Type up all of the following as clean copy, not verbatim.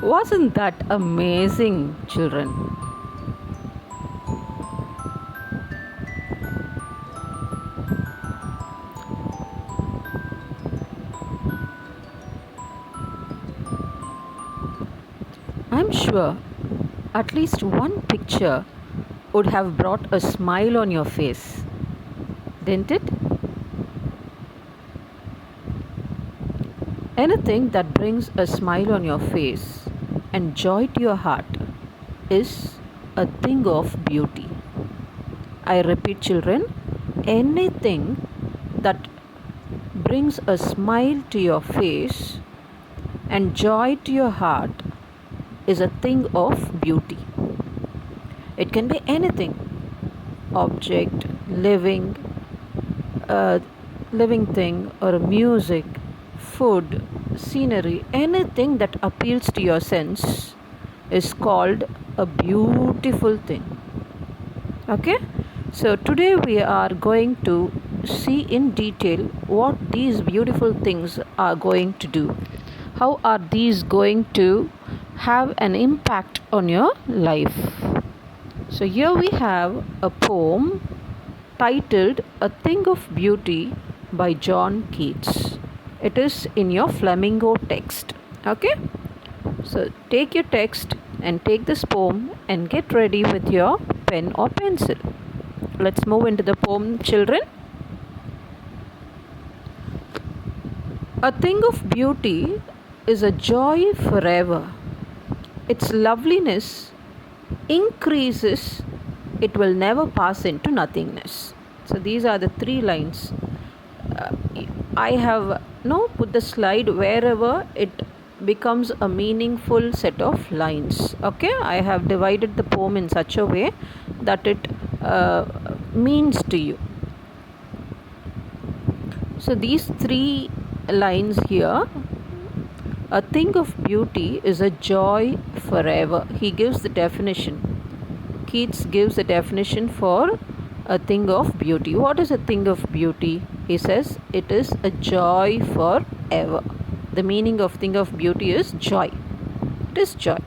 Wasn't that amazing, children? I'm sure at least one picture would have brought a smile on your face, didn't it? Anything that brings a smile on your face and joy to your heart is a thing of beauty. I repeat, children, anything that brings a smile to your face and joy to your heart is a thing of beauty. It can be anything, object, uh, living thing, or a music, food, scenery, anything that appeals to your sense is called a beautiful thing. Okay, so today we are going to see in detail what these beautiful things are going to do. How are these going to have an impact on your life? So, here we have a poem titled A Thing of Beauty by John Keats. It is in your flamingo text. Okay, so take your text and take this poem and get ready with your pen or pencil. Let's move into the poem, children. A thing of beauty is a joy forever. Its loveliness increases, it will never pass into nothingness. So these are the three lines. Uh, I have put the slide wherever it becomes a meaningful set of lines. Okay, I have divided the poem in such a way that it means to you. So these three lines here, a thing of beauty is a joy forever. He gives the definition. Keats gives the definition for a thing of beauty. What is a thing of beauty? He says it is a joy forever. The meaning of thing of beauty is joy. It is joy.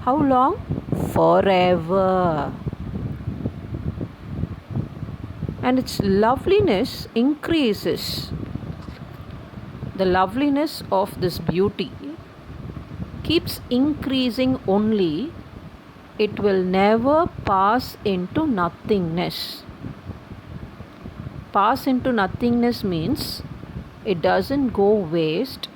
How long? Forever. And its loveliness increases. The loveliness of this beauty keeps increasing only. It will never pass into nothingness. Pass into nothingness means it doesn't go waste,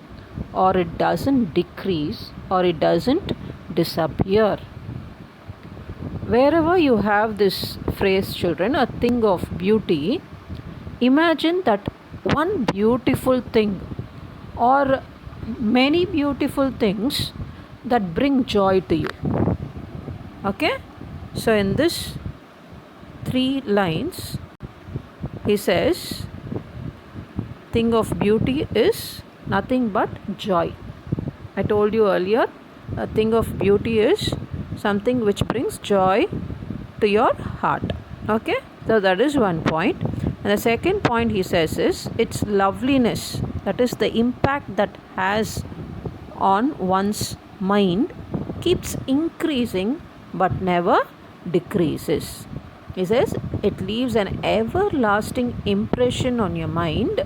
or it doesn't decrease, or it doesn't disappear. Wherever you have this phrase, children, a thing of beauty, imagine that one beautiful thing or many beautiful things that bring joy to you. Okay, so in this three lines, he says, thing of beauty is nothing but joy. I told you earlier, a thing of beauty is something which brings joy to your heart. Okay, so that is one point. And the second point he says is its loveliness, that is the impact that has on one's mind, keeps increasing but never decreases. He says it leaves an everlasting impression on your mind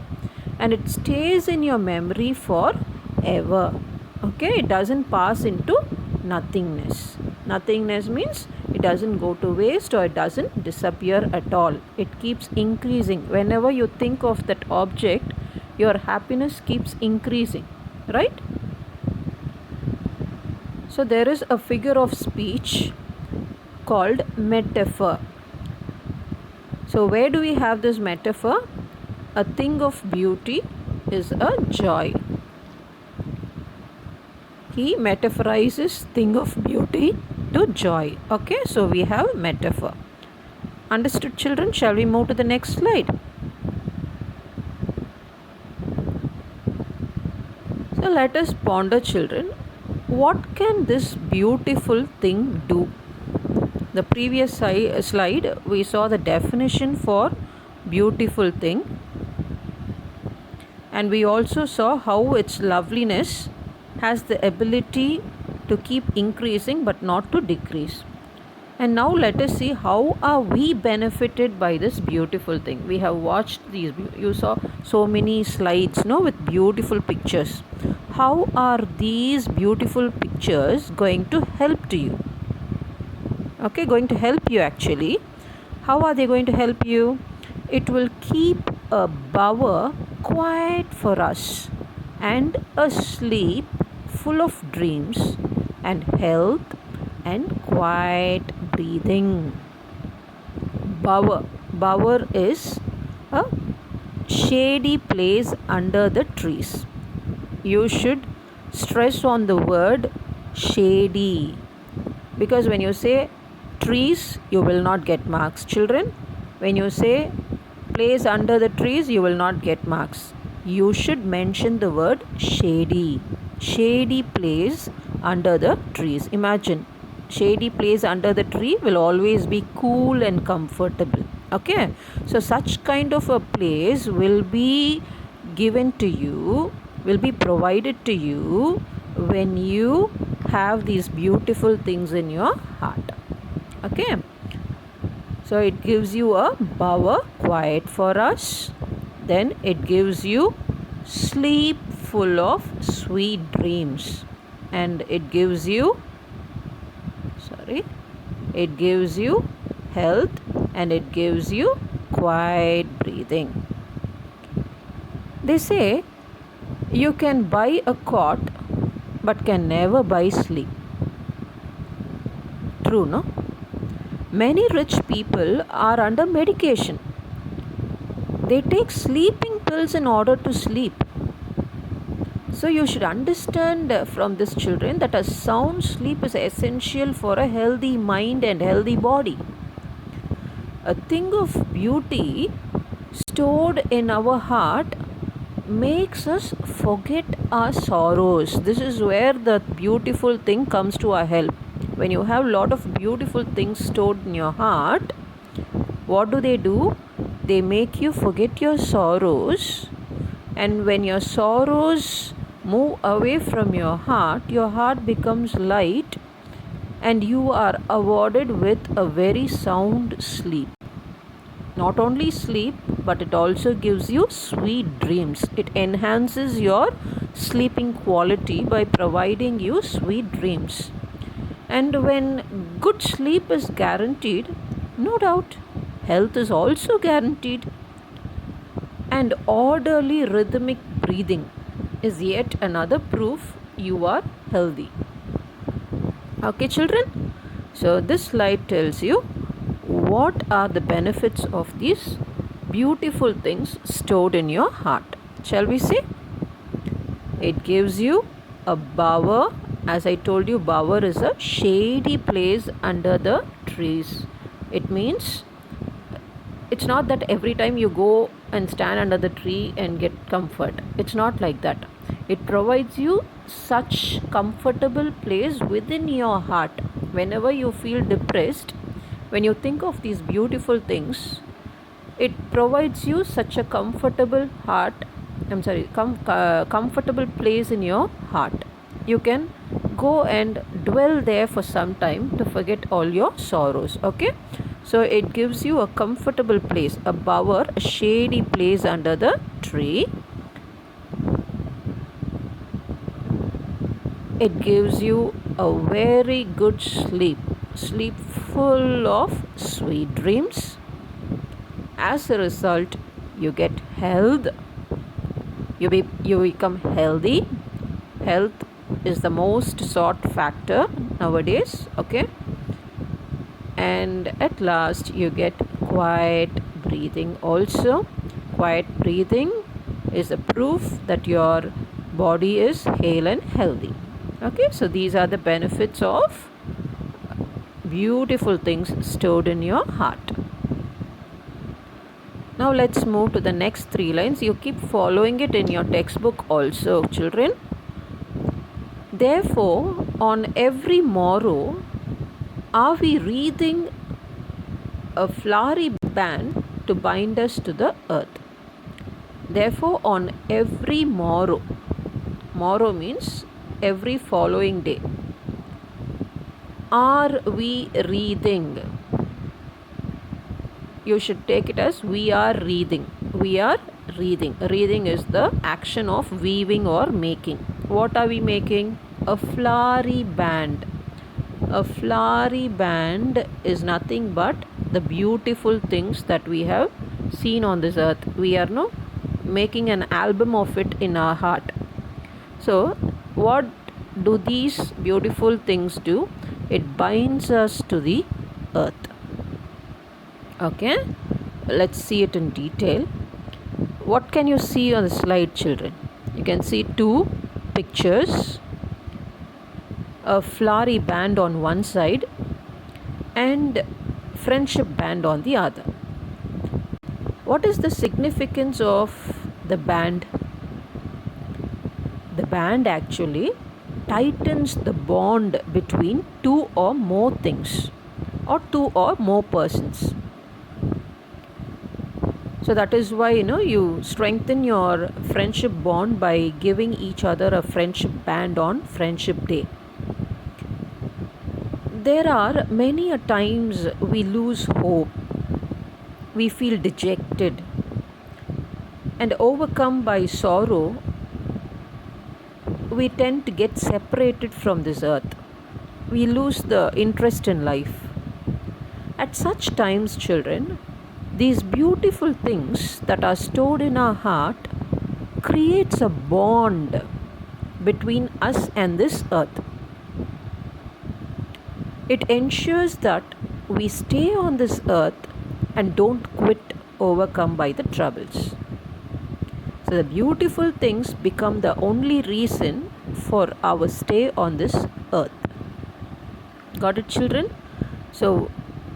and it stays in your memory forever. Okay, it doesn't pass into nothingness. Nothingness means it doesn't go to waste or it doesn't disappear at all. It keeps increasing. Whenever you think of that object, your happiness keeps increasing, right? So there is a figure of speech called metaphor. So where do we have this metaphor? A thing of beauty is a joy. He metaphorizes thing of beauty to joy. Okay, so we have metaphor. Understood, children? Shall we move to the next slide? So let us ponder, children. What can this beautiful thing do? The previous slide, we saw the definition for beautiful thing, and we also saw how its loveliness has the ability to keep increasing but not to decrease. And now let us see how are we benefited by this beautiful thing. We have watched these, you saw so many slides, no, with beautiful pictures. How are these beautiful pictures going to help to you? Okay, going to help you actually. How are they going to help you? It will keep a bower quiet for us and a sleep full of dreams and health and quiet breathing. Bower. Bower is a shady place under the trees. You should stress on the word shady, because when you say trees, you will not get marks. Children, when you say place under the trees, you will not get marks. You should mention the word shady. Shady place under the trees. Imagine, shady place under the tree will always be cool and comfortable. Okay, so such kind of a place will be given to you, will be provided to you when you have these beautiful things in your heart. Okay, so it gives you a bower quiet for us, then it gives you sleep full of sweet dreams, and it gives you it gives you health, and it gives you quiet breathing. They say you can buy a cot but can never buy sleep. True, no? Many rich people are under medication. They take sleeping pills in order to sleep. So you should understand from this, children, that a sound sleep is essential for a healthy mind and healthy body. A thing of beauty stored in our heart makes us forget our sorrows. This is where the beautiful thing comes to our help. When you have a lot of beautiful things stored in your heart, what do? They make you forget your sorrows. And when your sorrows move away from your heart becomes light, and you are awarded with a very sound sleep. Not only sleep, but it also gives you sweet dreams. It enhances your sleeping quality by providing you sweet dreams. And when good sleep is guaranteed, no doubt, health is also guaranteed. And orderly rhythmic breathing is yet another proof you are healthy. Okay, children? So this slide tells you what are the benefits of these beautiful things stored in your heart. Shall we see? It gives you a bower. As I told you, bower is a shady place under the trees. It means it's not that every time you go and stand under the tree and get comfort. It's not like that. It provides you such comfortable place within your heart. Whenever you feel depressed, when you think of these beautiful things, it provides you such a comfortable comfortable place in your heart. You can go and dwell there for some time to forget all your sorrows. Okay, so it gives you a comfortable place, a bower, a shady place under the tree. It gives you a very good sleep full of sweet dreams. As a result, you get health. You become healthy. Health is the most sought factor nowadays. Okay, and at last you get quiet breathing also. Quiet breathing is a proof that your body is hale and healthy. Okay, so these are the benefits of beautiful things stored in your heart. Now let's move to the next 3 lines. You keep following it in your textbook also, children. Therefore, on every morrow are we wreathing a flowery band to bind us to the earth. Therefore, on every morrow means every following day. Are we reading? You should take it as we are reading. We are reading. Reading is the action of weaving or making. What are we making? A flowery band. A flowery band is nothing but the beautiful things that we have seen on this earth. We are no making an album of it in our heart. So, what do these beautiful things do? It binds us to the earth. Okay, let's see it in detail. What can you see on the slide, children? You can see two pictures, a flowery band on one side and friendship band on the other. What is the significance of the band? The band actually tightens the bond between two or more things or two or more persons. So that is why you strengthen your friendship bond by giving each other a friendship band on Friendship Day. There are many a times we lose hope, we feel dejected, and overcome by sorrow, we tend to get separated from this earth. We lose the interest in life. At such times, children, these beautiful things that are stored in our heart creates a bond between us and this earth. It ensures that we stay on this earth and don't quit, overcome by the troubles. So the beautiful things become the only reason for our stay on this earth. Got it, children? So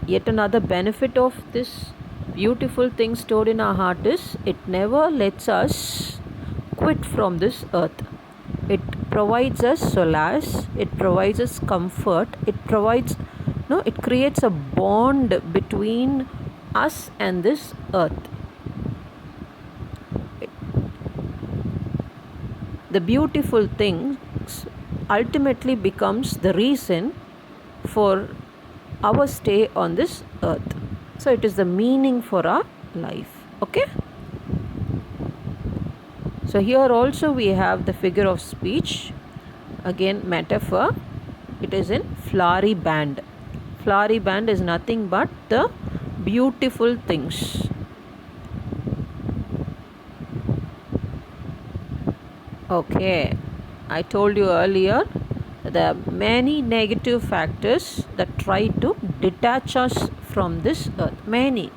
yet another benefit of this beautiful thing stored in our heart is it never lets us quit from this earth. It provides us solace, it provides us comfort, it creates a bond between us and this earth. The beautiful things ultimately becomes the reason for our stay on this earth. So it is the meaning for our life. Okay? So here also we have the figure of speech. Again, metaphor. It is in flowery band. Flowery band is nothing but the beautiful things. Okay, I told you earlier there are many negative factors that try to detach us from this earth. Many,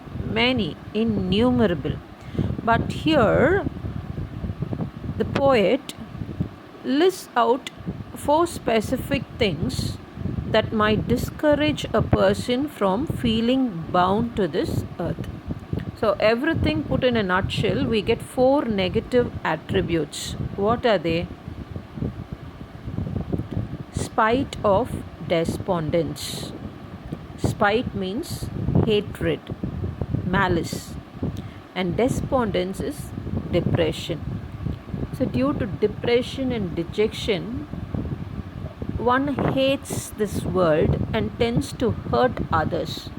innumerable. But here the poet lists out 4 specific things that might discourage a person from feeling bound to this earth. So everything put in a nutshell, we get 4 negative attributes. What are they? Spite of despondence. Spite means hatred, malice, and despondence is depression. So due to depression and dejection, one hates this world and tends to hurt others.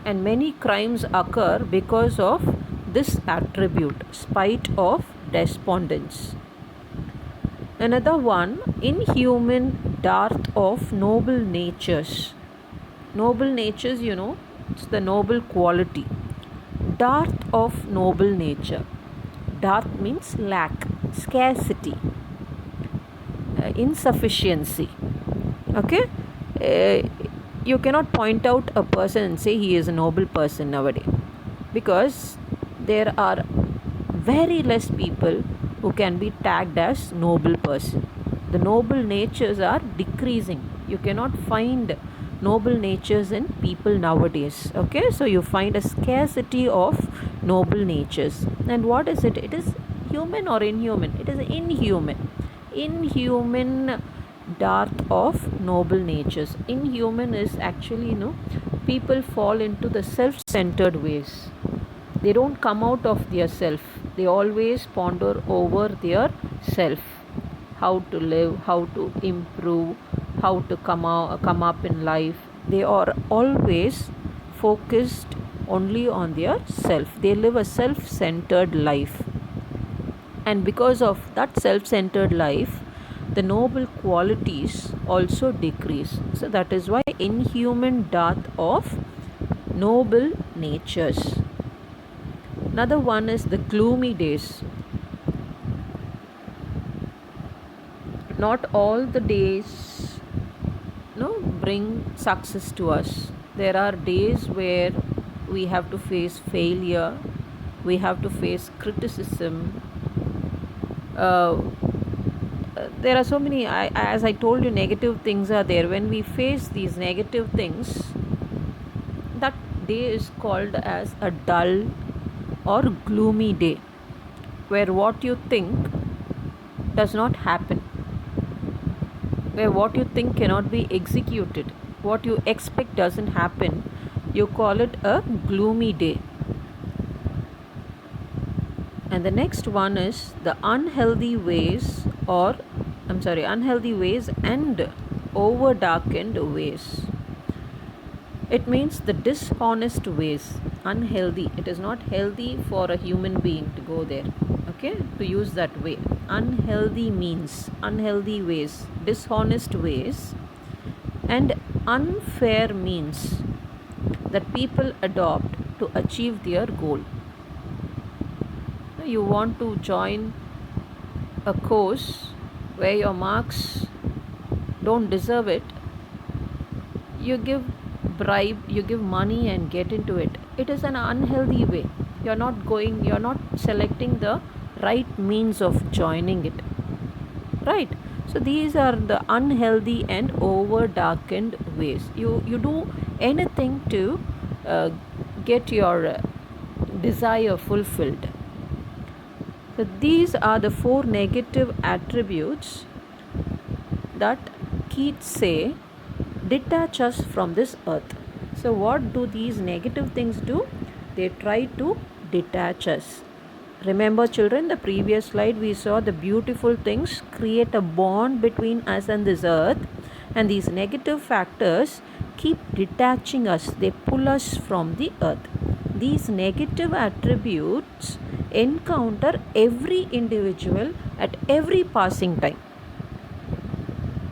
And many crimes occur because of this attribute, spite of despondence. Another one, inhuman dearth of noble natures. Noble natures, it's the noble quality. Dearth of noble nature. Dearth means lack, scarcity, insufficiency. Okay? You cannot point out a person and say he is a noble person nowadays, because there are very less people who can be tagged as noble person. The noble natures are decreasing. You cannot find noble natures in people nowadays. Okay, so you find a scarcity of noble natures. And what is it? It is human or inhuman? It is inhuman. Inhuman dearth of noble natures. Inhuman is actually, people fall into the self-centered ways. They don't come out of their self. They always ponder over their self. how to live, how to improve, how to come up in life. They are always focused only on their self. They live a self-centered life. And because of that self-centered life, the noble qualities also decrease. So that is why inhuman death of noble natures. Another one is the gloomy days. Not all the days bring success to us. There are days where we have to face failure, we have to face criticism. uh, there are so many, as I told you, negative things are there. When we face these negative things, that day is called as a dull or gloomy day, where what you think does not happen, where what you think cannot be executed, what you expect doesn't happen. You call it a gloomy day. And the next one is the unhealthy ways, or unhealthy ways and over darkened ways. It means the dishonest ways. Unhealthy. It is not healthy for a human being to go there. Okay? To use that way. Unhealthy means unhealthy ways, dishonest ways, and unfair means that people adopt to achieve their goal. You want to join a course where your marks don't deserve it, you give bribe, you give money and get into it. It is an unhealthy way. You're not selecting the right means of joining it. Right? So these are the unhealthy and over darkened ways. You do anything to get your desire fulfilled. So these are the 4 negative attributes that Keats say detach us from this earth. So what do these negative things do? They try to detach us. Remember children, the previous slide we saw the beautiful things create a bond between us and this earth, and these negative factors keep detaching us. They pull us from the earth. These negative attributes encounter every individual at every passing time.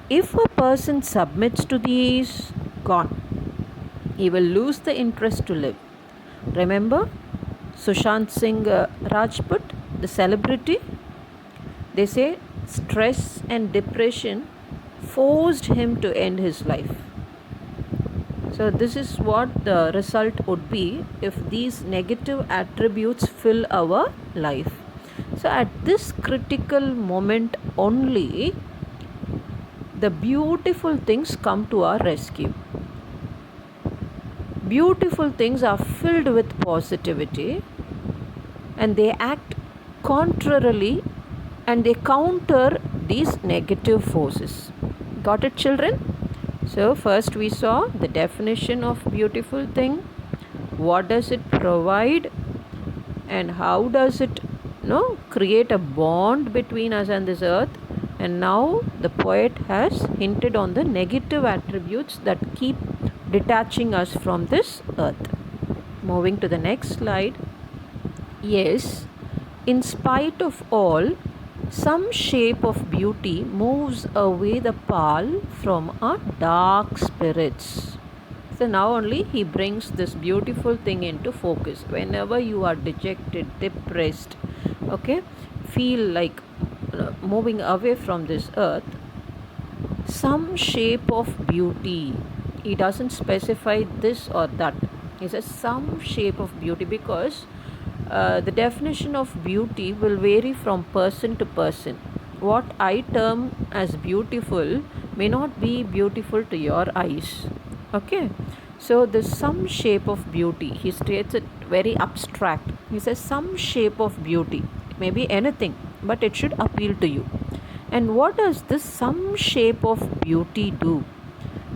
If a person submits to these, gone. He will lose the interest to live. Remember Sushant Singh Rajput, the celebrity? They say stress and depression forced him to end his life. So this is what the result would be if these negative attributes fill our life. So at this critical moment only, the beautiful things come to our rescue. Beautiful things are filled with positivity and they act contrarily and they counter these negative forces. Got it, children? So first we saw the definition of beautiful thing. What does it provide and how does it create a bond between us and this earth? And now the poet has hinted on the negative attributes that keep detaching us from this earth. Moving to the next slide. Yes, in spite of all, some shape of beauty moves away the pall from our dark spirits. So now only he brings this beautiful thing into focus. Whenever you are dejected, depressed, feel like moving away from this earth, some shape of beauty. He doesn't specify this or that. He says some shape of beauty because the definition of beauty will vary from person to person. What I term as beautiful may not be beautiful to your eyes. Okay, so there's some shape of beauty. He states it very abstract. He says some shape of beauty. It may be anything, but it should appeal to you. And what does this some shape of beauty do?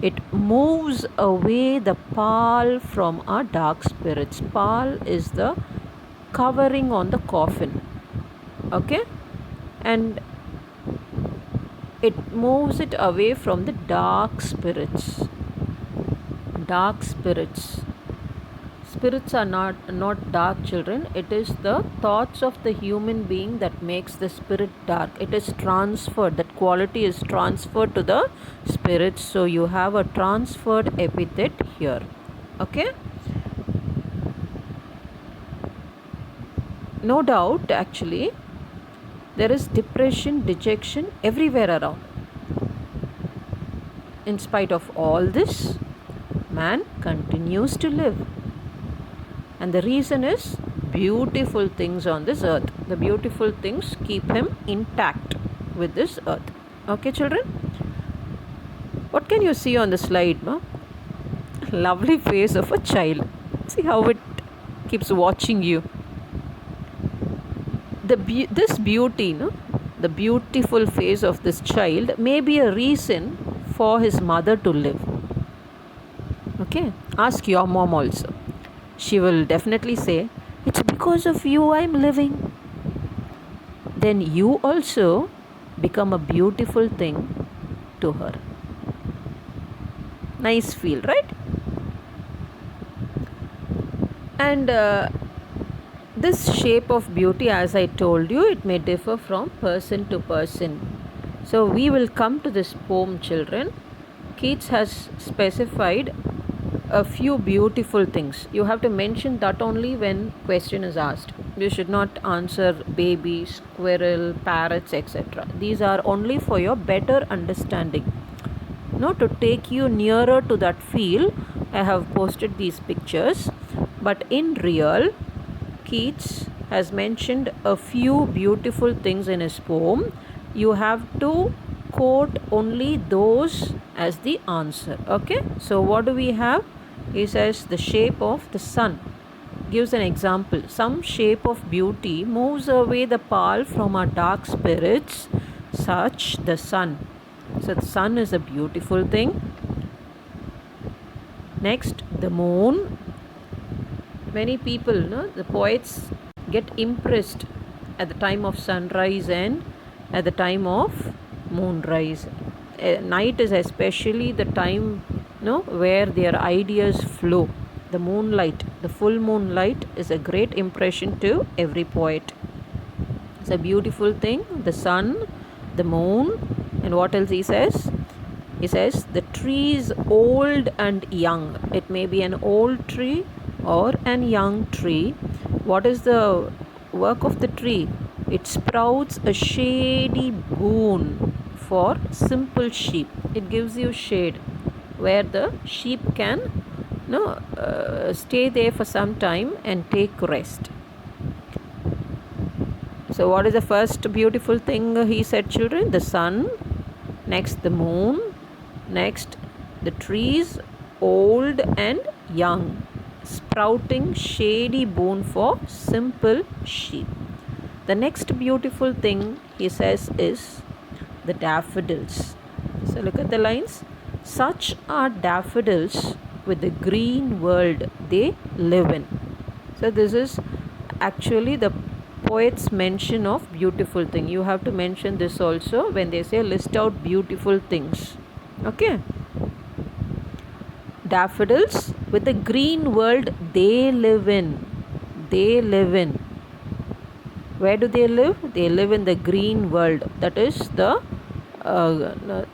It moves away the pall from our dark spirits. Pall is the covering on the coffin. Okay, and It moves it away from the dark spirits. Dark spirits. Spirits are not dark, children. It is the thoughts of the human being that makes the spirit dark. It is transferred. That quality is transferred to the spirits. So you have a transferred epithet here. Okay? No doubt, actually, there is depression, dejection everywhere around. In spite of all this, man continues to live. And the reason is beautiful things on this earth. The beautiful things keep him intact with this earth. Okay, children? What can you see on the slide, ma? Lovely face of a child. See how it keeps watching you. This beauty, no? The beautiful face of this child may be a reason for his mother to live. Okay? Ask your mom also. She will definitely say, it's because of you I'm living. Then you also become a beautiful thing to her. Nice feel, right? And this shape of beauty, as I told you, it may differ from person to person. So we will come to this poem, children. Keats has specified a few beautiful things. You have to mention that only when question is asked. You should not answer baby, squirrel, parrots, etc. These are only for your better understanding. No, to take you nearer to that feel, I have posted these pictures. But in real, Keats has mentioned a few beautiful things in his poem. You have to quote only those as the answer. Okay, so what do we have? He says the shape of the sun. Gives an example. Some shape of beauty moves away the pall from our dark spirits, such the sun. So the sun is a beautiful thing. Next, the moon. Many people, the poets, get impressed at the time of sunrise and at the time of moonrise. Night is especially the time where their ideas flow. The moonlight, the full moonlight, is a great impression to every poet. It's a beautiful thing. The sun, the moon, and what else he says? He says the tree is old and young. It may be an old tree or an young tree. What is the work of the tree? It sprouts a shady boon for simple sheep. It gives you shade where the sheep can stay there for some time and take rest. So what is the first beautiful thing he said, children? The sun, next the moon, next the trees, old and young, sprouting shady boon for simple sheep. The next beautiful thing he says is the daffodils. So look at the lines. Such are daffodils with the green world they live in. So this is actually the poet's mention of beautiful thing. You have to mention this also when they say list out beautiful things. Okay. Daffodils with the green world they live in. They live in. Where do they live? They live in the green world. That is the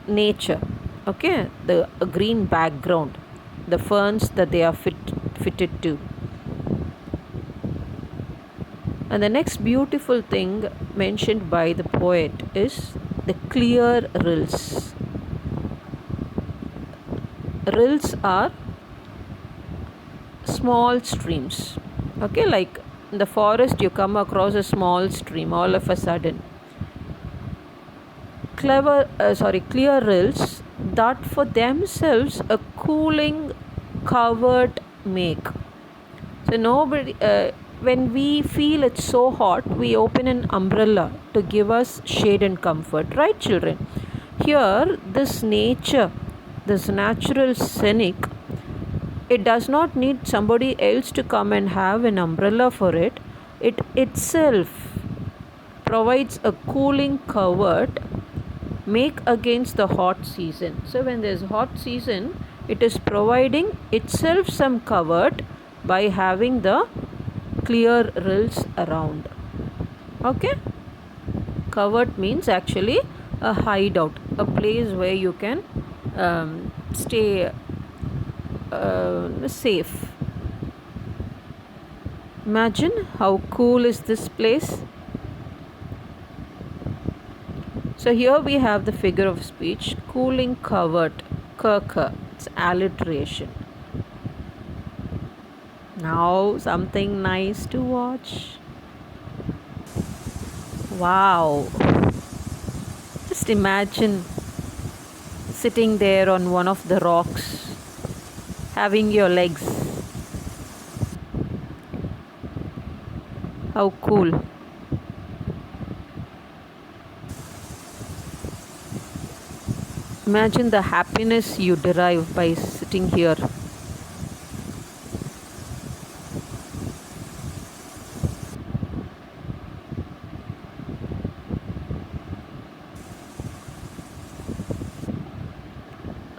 nature. Okay. The green background. The ferns that they are fitted to. And the next beautiful thing mentioned by the poet is the clear rills. Rills are small streams. Okay, like in the forest you come across a small stream all of a sudden. Clear rills that for themselves a cooling covert make. So nobody, when we feel it's so hot, we open an umbrella to give us shade and comfort, right, children? Here, this nature, this natural scenic, it does not need somebody else to come and have an umbrella for it. It itself provides a cooling covert make against the hot season. So when there's hot season, it is providing itself some covert by having the clear rills around. Okay, covert means actually a hideout, a place where you can stay safe. Imagine how cool is this place. So here we have the figure of speech, cooling covert, kirka. It's alliteration. Now something nice to watch. Wow. Just imagine sitting there on one of the rocks, having your legs. How cool. Imagine the happiness you derive by sitting here.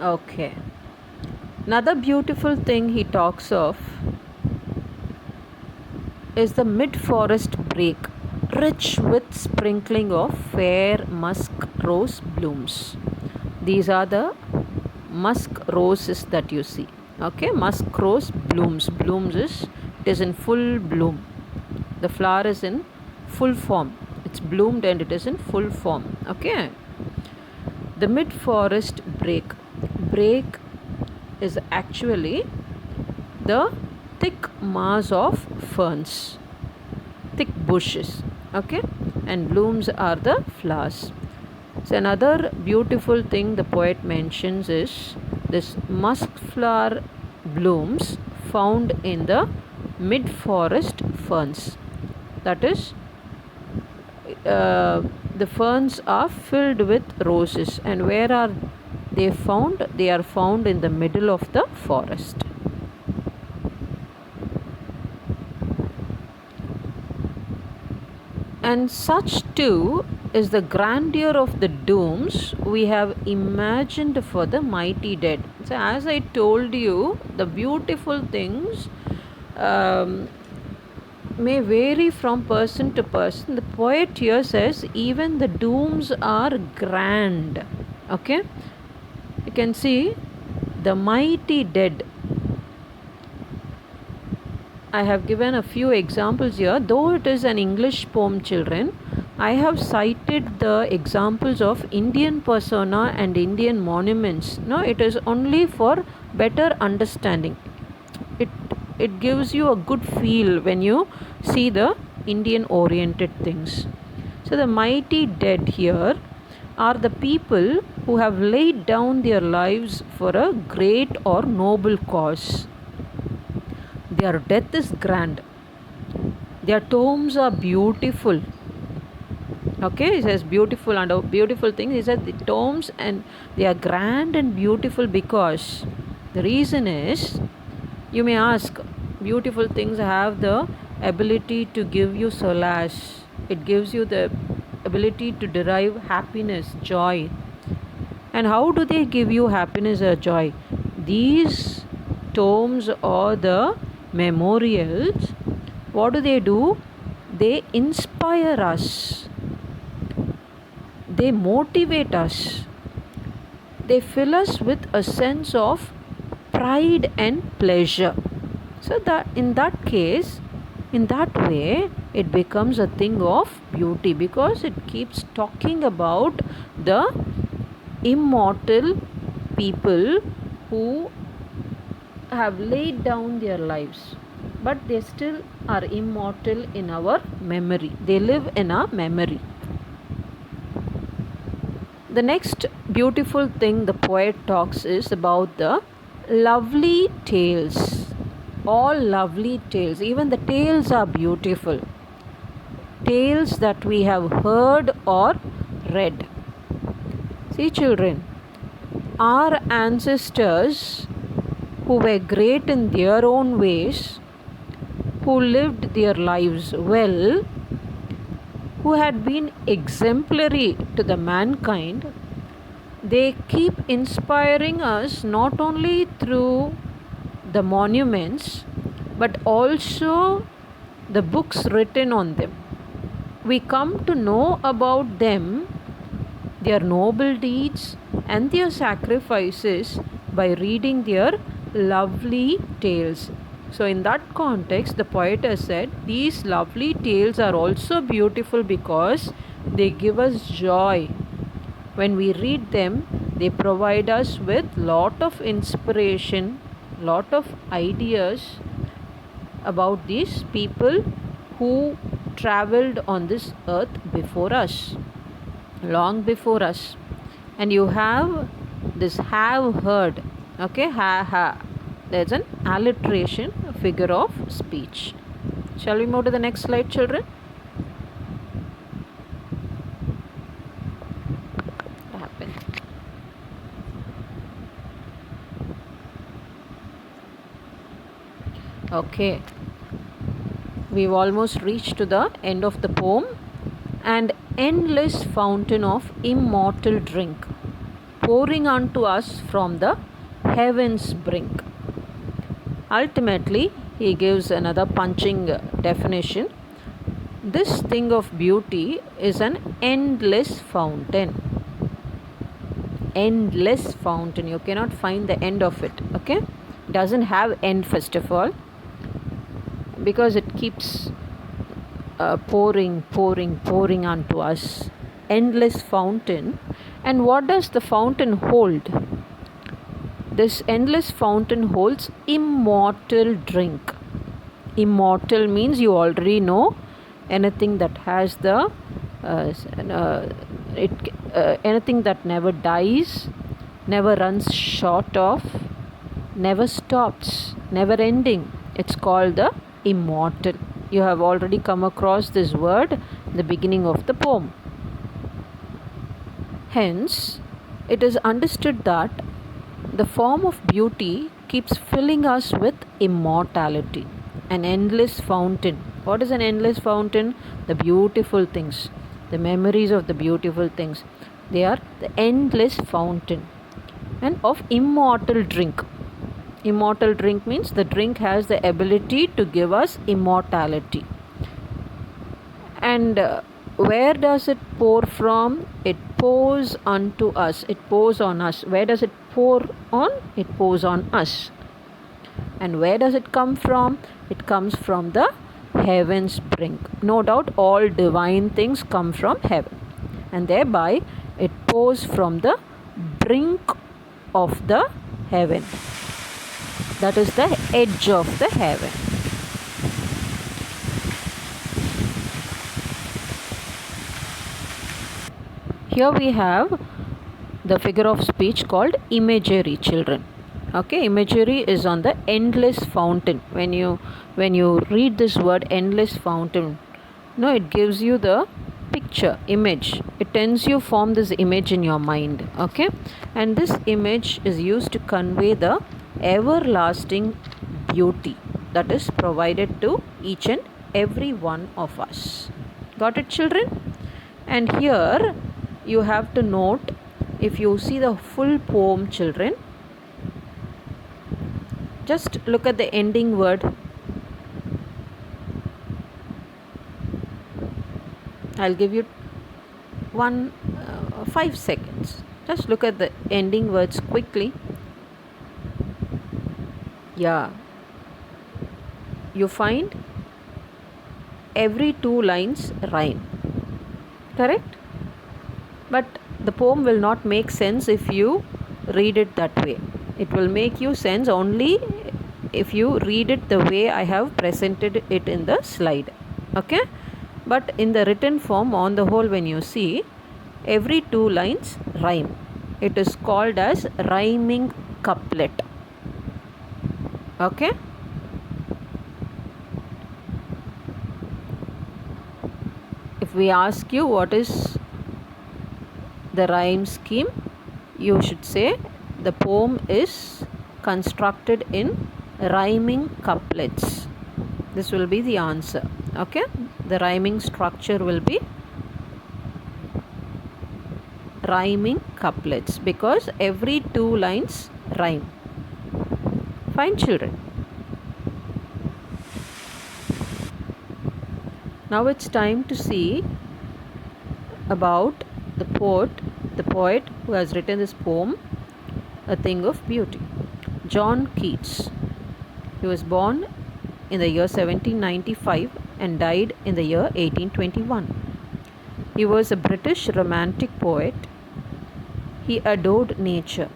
Okay. Another beautiful thing he talks of is the mid-forest break, rich with sprinkling of fair musk rose blooms. These are the musk roses that you see. Okay, musk rose blooms. Blooms is, it is in full bloom. The flower is in full form. It's bloomed and it is in full form. Okay. The mid-forest break. Break is actually the thick mass of ferns, thick bushes. Okay, and blooms are the flowers. So another beautiful thing the poet mentions is this musk flower blooms found in the mid-forest ferns. That is, the ferns are filled with roses, and where are they found? They are found in the middle of the forest. And such too is the grandeur of the domes we have imagined for the mighty dead. So, as I told you, the beautiful things may vary from person to person. The poet here says even the domes are grand. Okay, you can see the mighty dead. I have given a few examples here. Though it is an English poem, children, I have cited the examples of Indian persona and Indian monuments. No, it is only for better understanding. It gives you a good feel when you see the Indian oriented things. So the mighty dead here are the people who have laid down their lives for a great or noble cause. Their death is grand. Their tombs are beautiful. Okay, he says beautiful, and a beautiful thing. He says the tombs and they are grand and beautiful because the reason is, you may ask, beautiful things have the ability to give you solace. It gives you the ability to derive happiness, joy. And how do they give you happiness or joy? These tombs or the memorials, what do? They inspire us. They motivate us. They fill us with a sense of pride and pleasure. So that in that case, in that way, it becomes a thing of beauty because it keeps talking about the immortal people who have laid down their lives, but they still are immortal in our memory. They live in our memory. The next beautiful thing the poet talks is about the lovely tales. All lovely tales, even the tales are beautiful. Tales that we have heard or read. See, children, our ancestors who were great in their own ways, who lived their lives well, who had been exemplary to the mankind, they keep inspiring us not only through the monuments but also the books written on them. We come to know about them, their noble deeds, and their sacrifices by reading their lovely tales. So, in that context, the poet has said these lovely tales are also beautiful because they give us joy. When we read them, they provide us with lot of inspiration, lot of ideas about these people who traveled on this earth before us, long before us. And you have this have heard, okay, ha. There's an alliteration, a figure of speech. Shall we move to the next slide, children? What happened? Okay. We've almost reached to the end of the poem. And endless fountain of immortal drink, pouring unto us from the heaven's brink. Ultimately, he gives another punching definition. This thing of beauty is an endless fountain. Endless fountain. You cannot find the end of it. Okay? It doesn't have end, first of all, because it keeps pouring unto us. Endless fountain. And what does the fountain hold? This endless fountain holds immortal drink. Immortal means you already know, anything that has the anything that never dies, never runs short of, never stops, never ending. It's called the immortal. You have already come across this word in the beginning of the poem. Hence, it is understood that the form of beauty keeps filling us with immortality. An endless fountain. What is an endless fountain? The beautiful things, the memories of the beautiful things. They are the endless fountain. And of immortal drink. Immortal drink means the drink has the ability to give us immortality. And where does it pour from? It pours unto us. It pours on us. Where does it pour on? It pours on us. And where does it come from? It comes from the heaven's brink. No doubt all divine things come from heaven. And thereby it pours from the brink of the heaven. That is the edge of the heaven. Here we have the figure of speech called imagery, children. Okay, imagery is on the endless fountain. When you read this word endless fountain, it gives you the picture, image. It tends you form this image in your mind. Okay, and this image is used to convey the everlasting beauty that is provided to each and every one of us. Got it, children? And here you have to note, if you see the full poem, children, just look at the ending word. I'll give you 5 seconds. Just look at the ending words quickly. Yeah. You find every 2 lines rhyme. Correct? But the poem will not make sense if you read it that way. It will make you sense only if you read it the way I have presented it in the slide. Okay? But in the written form, on the whole, when you see, every 2 lines rhyme. It is called as rhyming couplet. Okay? If we ask you what is the rhyme scheme, you should say the poem is constructed in rhyming couplets. This will be the answer. Okay? The rhyming structure will be rhyming couplets because every two lines rhyme. Fine, children. Now it's time to see about the poet who has written this poem, A Thing of Beauty. John Keats. He was born in the year 1795 and died in the year 1821. He was a British romantic poet. He adored nature.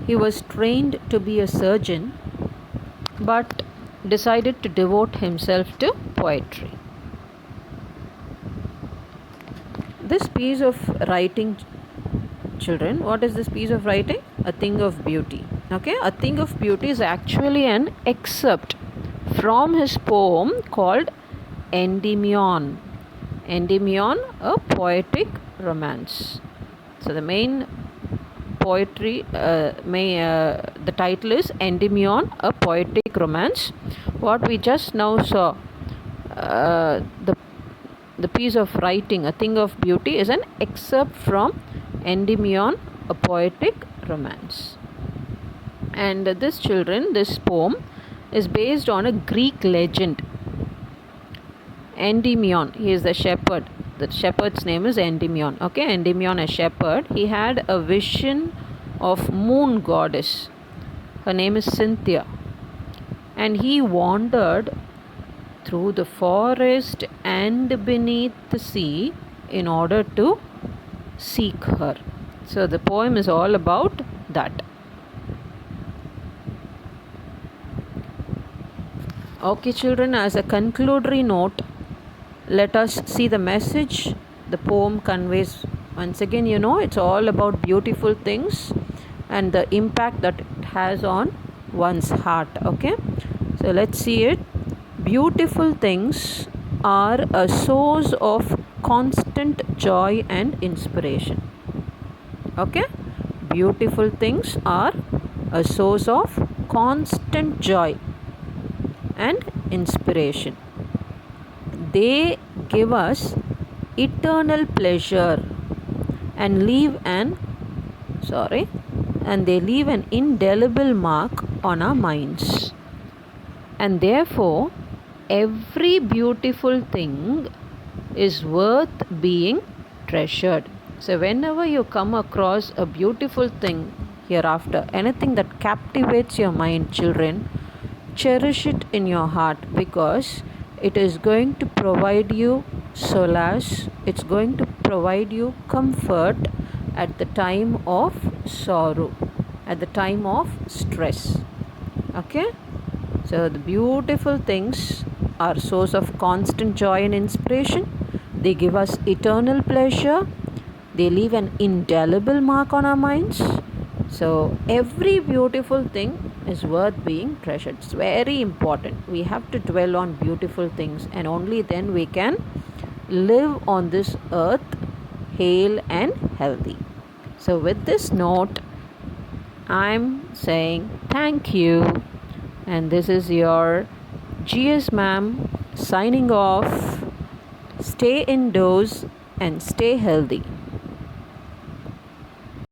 He was trained to be a surgeon but decided to devote himself to poetry. This piece of writing, children, what is this piece of writing? A Thing of Beauty. Okay, A Thing of Beauty is actually an excerpt from his poem called Endymion. Endymion, a poetic romance. So the main poetry, the title is Endymion, a poetic romance. What we just now saw, the piece of writing, A Thing of Beauty, is an excerpt from Endymion, a poetic romance. And this poem is based on a Greek legend. Endymion, he is the shepherd. The shepherd's name is Endymion. Okay, Endymion, a shepherd. He had a vision of moon goddess. Her name is Cynthia. And he wandered through the forest and beneath the sea in order to seek her. So the poem is all about that. Okay, children, as a conclusory note, let us see the message the poem conveys. Once again, it's all about beautiful things and the impact that it has on one's heart. Okay, so let's see it. Beautiful things are a source of constant joy and inspiration. Okay, beautiful things are a source of constant joy and inspiration. They give us eternal pleasure and leave an indelible mark on our minds. And therefore, every beautiful thing is worth being treasured. So whenever you come across a beautiful thing hereafter, anything that captivates your mind, children, cherish it in your heart, because it is going to provide you solace, it's going to provide you comfort at the time of sorrow, at the time of stress. Okay, so the beautiful things are a source of constant joy and inspiration. They give us eternal pleasure. They leave an indelible mark on our minds. So every beautiful thing is worth being treasured. It's very important. We have to dwell on beautiful things, and only then we can live on this earth hale and healthy. So with this note, I'm saying thank you, and this is your GS ma'am signing off. Stay indoors and stay healthy.